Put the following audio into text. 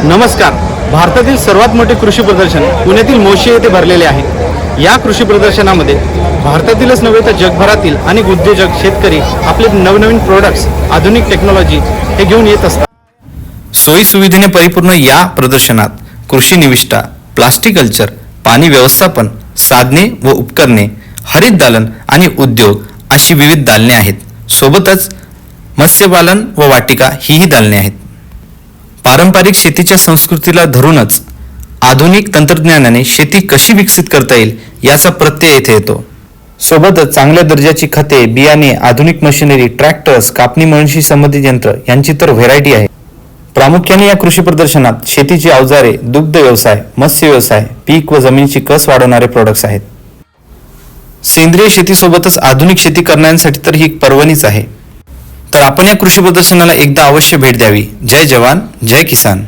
नमस्कार. भारतातील सर्वात मोठे कृषी प्रदर्शन पुण्यातील मोशी येथे भरलेले आहे. या कृषी प्रदर्शनामध्ये भारतातीलच नव्हे तर जगभरातील अनेक उद्योजक, शेतकरी आपले नवनवीन प्रोडक्ट्स, आधुनिक टेक्नॉलॉजी हे घेऊन येत असतात. सोयी सुविधेने परिपूर्ण या प्रदर्शनात कृषी निविष्ठा, प्लास्टिक कल्चर, पाणी व्यवस्थापन, साधने व उपकरणे, हरित दालन आणि उद्योग अशी विविध दालने आहेत. सोबतच मत्स्यपालन व वाटिका हीही दालने आहेत. पारंपरिक शेतीच्या संस्कृतीला धरूनच आधुनिक तंत्रज्ञानाने शेती कशी विकसित करता येईल याचा प्रत्यय येथे येतो. सोबतच चांगल्या दर्जाची खते, बियाणे, आधुनिक मशिनरी, ट्रॅक्टर्स, कापणी मळणीशी संबंधित यंत्र यांची तर व्हेरायटी आहे. प्रामुख्याने या कृषी प्रदर्शनात शेतीची अवजारे, दुग्ध व्यवसाय, मत्स्य व्यवसाय, पीक व जमिनीची कस वाढवणारे प्रोडक्ट्स आहेत. सेंद्रिय शेतीसोबतच आधुनिक शेती करणाऱ्यांसाठी तर ही एक पर्वणीच आहे. तर आपण या कृषी प्रदर्शनाला एकदा अवश्य भेट द्यावी. जय जवान, जय किसान.